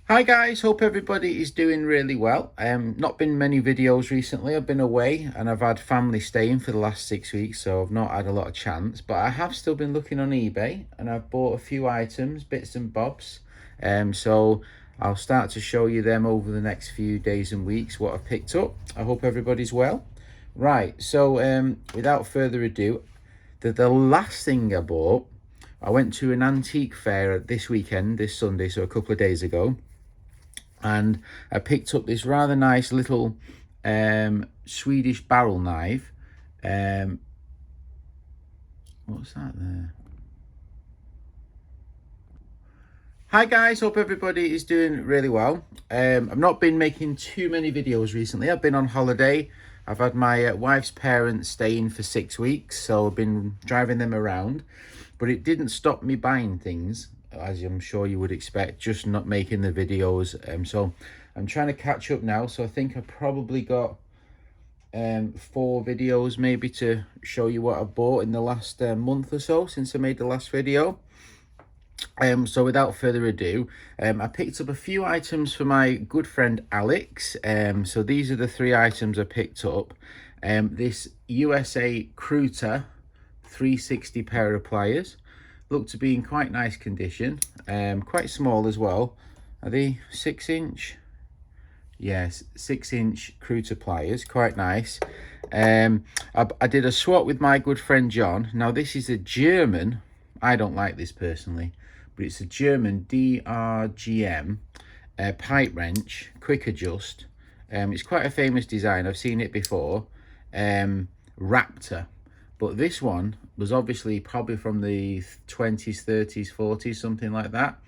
Hi guys, hope everybody is doing really well. Not been many videos recently. I've been away and I've had family staying for the last 6 weeks, so I've not had a lot of chance, but I have still been looking on eBay and I've bought a few items, bits and bobs. So I'll start to show you them over the next few days and weeks, what I've picked up. I hope everybody's well. Right, so without further ado, the last thing I bought, I went to an antique fair this weekend, this Sunday, so a couple of days ago, and I picked up this rather nice little Swedish barrel knife. What's that there? Hi guys, hope everybody is doing really well. I've not been making too many videos recently. I've been on holiday. I've had my wife's parents staying for 6 weeks, so I've been driving them around, but it didn't stop me buying things, as I'm sure you would expect, just not making the videos. So I'm trying to catch up now, so I think I probably got 4 videos maybe to show you what I've bought in the last month or so since I made the last video. So without further ado, I picked up a few items for my good friend Alex. So these are the 3 items I picked up. This USA Kruta 360 pair of pliers. Look to be in quite nice condition. Quite small as well. Are they 6-inch? Yes, 6-inch Kruta pliers, quite nice. I did a swap with my good friend John. Now this is a German, I don't like this personally, but it's a German DRGM pipe wrench, quick adjust. It's quite a famous design, I've seen it before. Raptor, but this one was obviously probably from the 20s, 30s, 40s, something like that,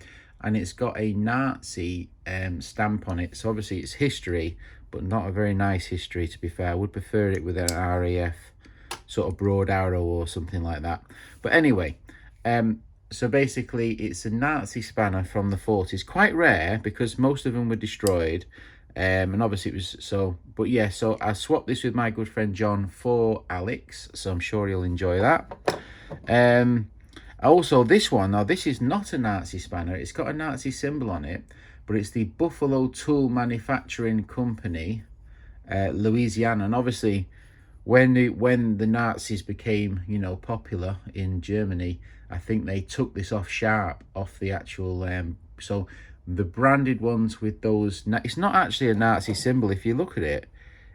and it's got a Nazi stamp on it, so obviously it's history, but not a very nice history, to be fair. I would prefer it with an RAF sort of broad arrow or something like that. But anyway, so basically it's a Nazi spanner from the 40s, quite rare because most of them were destroyed. And obviously it was so, but yeah, so I swapped this with my good friend John for Alex, so I'm sure he'll enjoy that. Also this one, now this is not a Nazi spanner, it's got a Nazi symbol on it, but it's the Buffalo Tool Manufacturing Company, Louisiana. And obviously when the Nazis became, you know, popular in Germany, I think they took this off Sharp, off the actual so the branded ones with those, it's not actually a Nazi symbol. If you look at it,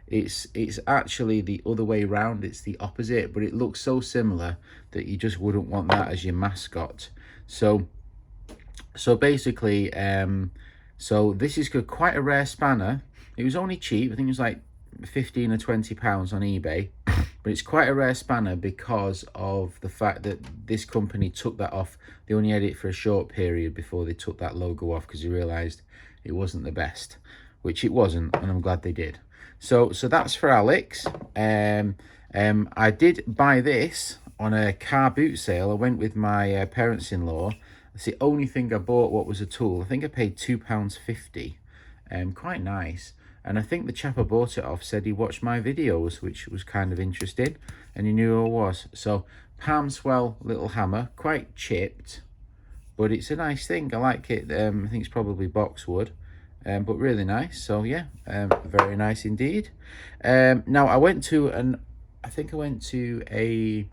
it's actually the other way around, it's the opposite, but it looks so similar that you just wouldn't want that as your mascot. So basically, so this is quite a rare spanner. It was only cheap, I think it was like 15 or 20 pounds on eBay, but it's quite a rare spanner because of the fact that this company took that off. They only had it for a short period before they took that logo off because they realized it wasn't the best, which it wasn't, and I'm glad they did. So that's for Alex. I did buy this on a car boot sale. I went with my parents-in-law. It's the only thing I bought what was a tool. I think I paid £2.50. Quite nice. And I think the chap I bought it off said he watched my videos, which was kind of interesting, and he knew who I was. So Palmswell little hammer, quite chipped, but it's a nice thing. I like it. I think it's probably boxwood, but really nice. So yeah, very nice indeed. Now I went to I think I went to a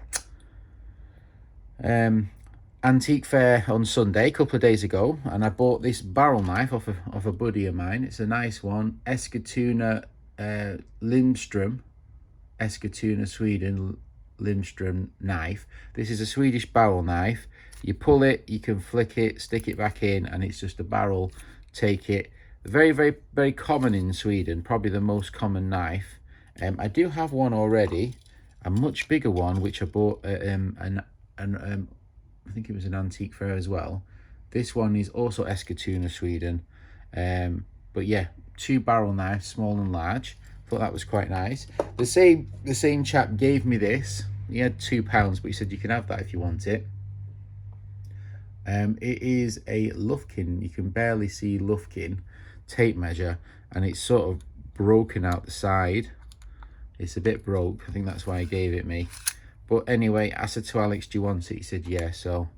antique fair on Sunday, a couple of days ago, and I bought this barrel knife off a buddy of mine. It's a nice one, Eskilstuna Lindström, Eskilstuna, Sweden, Lindström knife. This is a Swedish barrel knife. You pull it, you can flick it, stick it back in, and it's just a barrel. Take it. Very, very, very common in Sweden, probably the most common knife. I do have one already, a much bigger one, which I bought at I think it was an antique fair as well. This one is also Eskilstuna, Sweden. But yeah, 2 barrel knives, small and large. Thought that was quite nice. The same chap gave me this. He had £2, but he said you can have that if you want it. It is a Lufkin. You can barely see Lufkin tape measure, and it's sort of broken out the side. It's a bit broke. I think that's why he gave it me. But anyway, I said to Alex, do you want it? He said, yeah, so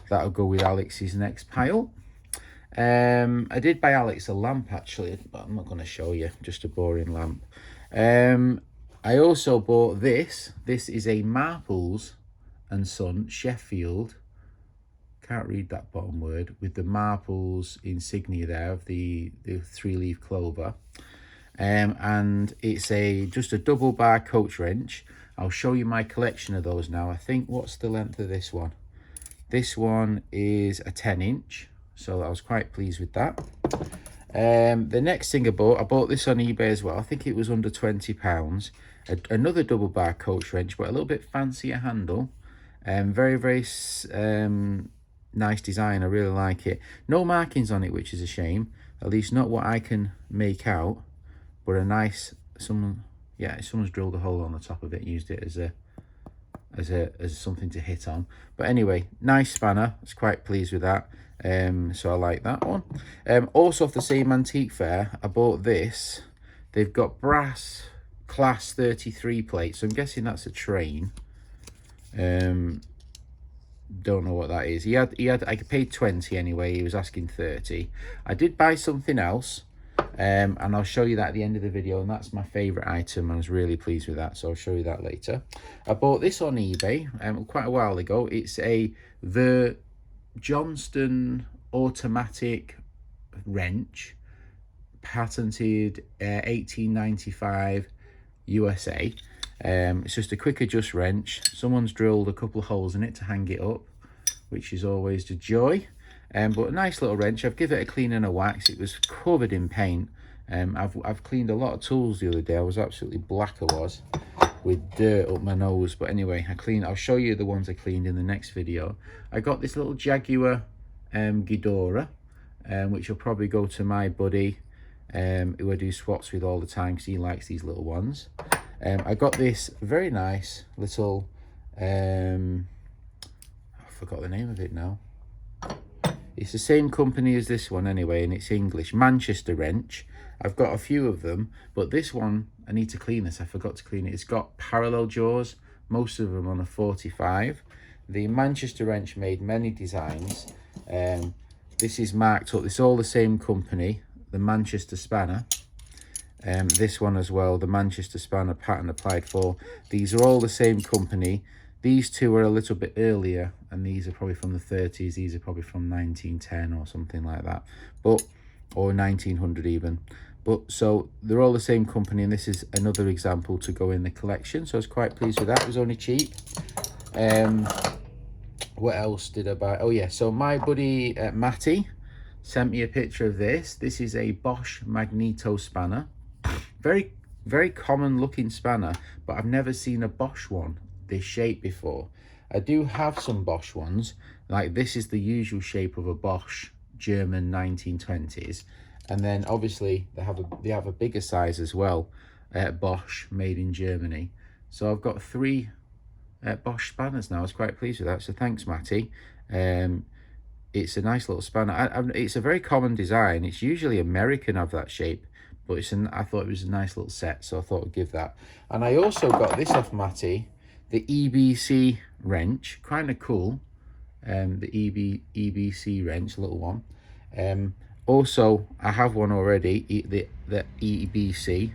that'll go with Alex's next pile. I did buy Alex a lamp actually, but I'm not going to show you, just a boring lamp. I also bought this. This is a Marples and Son Sheffield. Can't read that bottom word, with the Marples insignia there of the 3-leaf clover. And it's just a double bar coach wrench. I'll show you my collection of those now. I think, what's the length of this one? This one is a 10-inch, so I was quite pleased with that. The next thing I bought this on eBay as well. I think it was under £20. Another double bar coach wrench, but a little bit fancier handle. Very, very nice design. I really like it. No markings on it, which is a shame. At least not what I can make out. But a nice, someone's drilled a hole on the top of it, used it as something to hit on. But anyway, nice spanner. I was quite pleased with that. So I like that one. Also off the same antique fair, I bought this. They've got brass class 33 plates, so I'm guessing that's a train. Don't know what that is. I paid 20 anyway. He was asking 30. I did buy something else, and I'll show you that at the end of the video, and that's my favorite item. I was really pleased with that, so I'll show you that later. I bought this on eBay quite a while ago. It's the Johnston automatic wrench, patented 1895 USA. It's just a quick adjust wrench. Someone's drilled a couple of holes in it to hang it up, which is always a joy. But a nice little wrench. I've given it a clean and a wax. It was covered in paint. I've cleaned a lot of tools the other day. I was absolutely black, I was, with dirt up my nose. But anyway, I'll show you the ones I cleaned in the next video. I got this little Jaguar Ghidorah, which will probably go to my buddy, who I do swaps with all the time because he likes these little ones. I got this very nice little, I forgot the name of it now. It's the same company as this one anyway, and it's English. Manchester wrench. I've got a few of them, but this one, I need to clean this. I forgot to clean it. It's got parallel jaws, most of them on a 45. The Manchester wrench made many designs. This is marked up. It's all the same company, the Manchester spanner. This one as well, the Manchester spanner pattern applied for. These are all the same company. These two are a little bit earlier, and these are probably from the 30s. These are probably from 1910 or something like that, or 1900 even. But so they're all the same company, and this is another example to go in the collection. So I was quite pleased with that. It was only cheap. What else did I buy? Oh yeah, so my buddy Matty sent me a picture of this. This is a Bosch Magneto spanner. Very, very common looking spanner, but I've never seen a Bosch one this shape before. I do have some Bosch ones, like this is the usual shape of a Bosch German 1920s, and then obviously they have a bigger size as well, Bosch made in Germany. So I've got 3 Bosch spanners now. I was quite pleased with that, so thanks Matty. It's a nice little spanner. It's a very common design. It's usually American of that shape, but I thought it was a nice little set, so I thought I'd give that. And I also got this off Matty, the EBC wrench, kind of cool. The EBC wrench, little one. Also, I have one already, the EBC,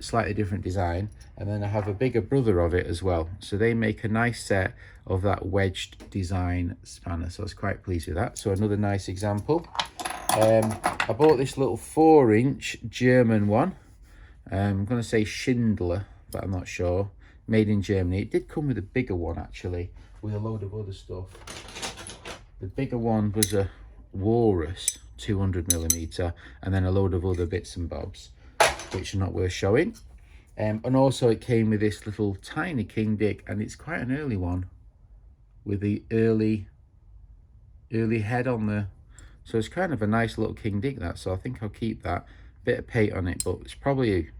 slightly different design, and then I have a bigger brother of it as well. So they make a nice set of that wedged design spanner, so I was quite pleased with that. So another nice example. I bought this little 4-inch German one. I'm going to say Schindler, but I'm not sure. Made in Germany. It did come with a bigger one actually, with a load of other stuff. The bigger one was a Walrus 200mm, and then a load of other bits and bobs, which are not worth showing. And also it came with this little tiny King Dick, and it's quite an early one, with the early head on there. So it's kind of a nice little King Dick, that, so I think I'll keep that. Bit of paint on it, but it's probably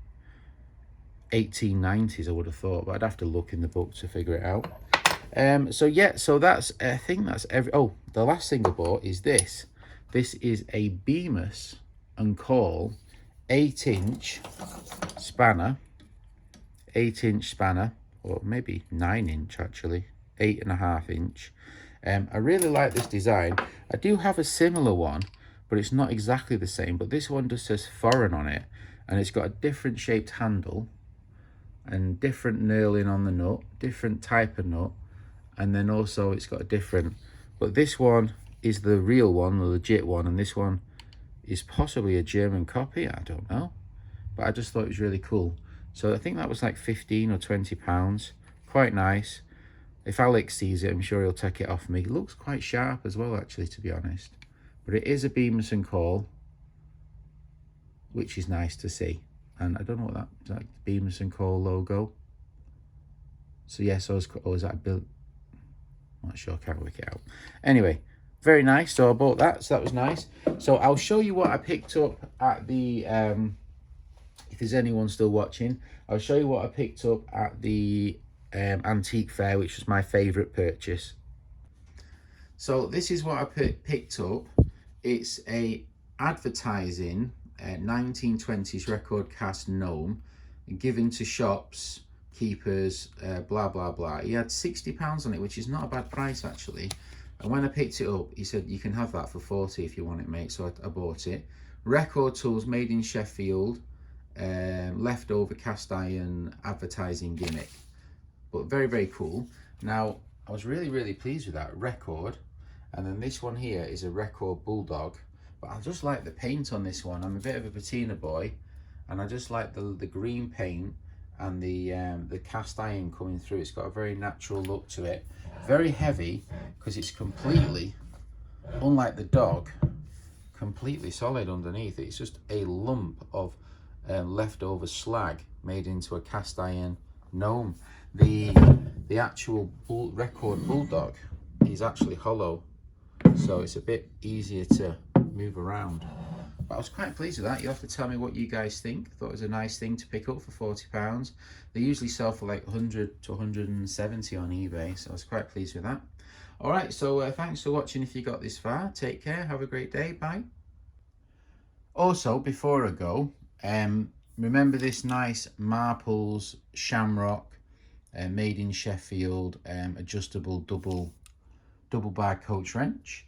1890s I would have thought, but I'd have to look in the book to figure it out. So yeah, so that's, I think that's oh, the last thing I bought is this. This is a Bemis and Call 8-inch spanner, 8-inch spanner, or maybe 9-inch actually, 8.5 inch. I really like this design. I do have a similar one, but it's not exactly the same. But this one just says foreign on it, and it's got a different shaped handle and different knurling on the nut, different type of nut, and then also it's got a different, but this one is the real one, the legit one, and this one is possibly a German copy, I don't know, but I just thought it was really cool. So I think that was like 15 or 20 pounds. Quite nice. If Alex sees it, I'm sure he'll take it off me. It looks quite sharp as well, actually, to be honest, but it is a Bemis & Call, which is nice to see. And I don't know what that is, that Bemis & Call logo. So yes, is that a bill? Not sure, can't work it out. Anyway, very nice. So I bought that, so that was nice. So I'll show you what I picked up at the if there's anyone still watching, I'll show you what I picked up at the antique fair, which was my favorite purchase. So this is what I picked up. It's a advertising 1920s record cast gnome given to shops keepers, blah blah blah. He had £60 on it, which is not a bad price actually. And when I picked it up, he said you can have that for 40 if you want it, mate. So I bought it. Record tools made in Sheffield, leftover cast iron advertising gimmick, but very, very cool. Now I was really pleased with that record. And then this one here is a record bulldog, but I just like the paint on this one. I'm a bit of a patina boy, and I just like the green paint and the cast iron coming through. It's got a very natural look to it. Very heavy, because it's completely, unlike the dog, completely solid underneath. It's just a lump of leftover slag made into a cast iron gnome. The actual record bulldog is actually hollow, so it's a bit easier to move around. But I was quite pleased with that. You'll have to tell me what you guys think. Thought it was a nice thing to pick up for £40. They usually sell for like 100 to 170 on eBay, so I was quite pleased with that. All right, so thanks for watching if you got this far. Take care, have a great day, bye. Also, before I go, remember this nice Marples Shamrock made in Sheffield adjustable double bar coach wrench.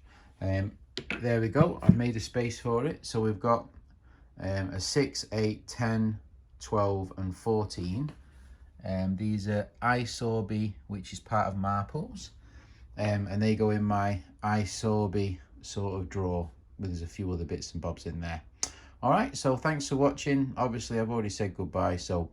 There we go, I've made a space for it. So we've got a 6, 8, 10, 12 and 14. These are iSorby, which is part of Marples, and they go in my iSorby sort of drawer. There's a few other bits and bobs in there. All right, so thanks for watching. Obviously I've already said goodbye, so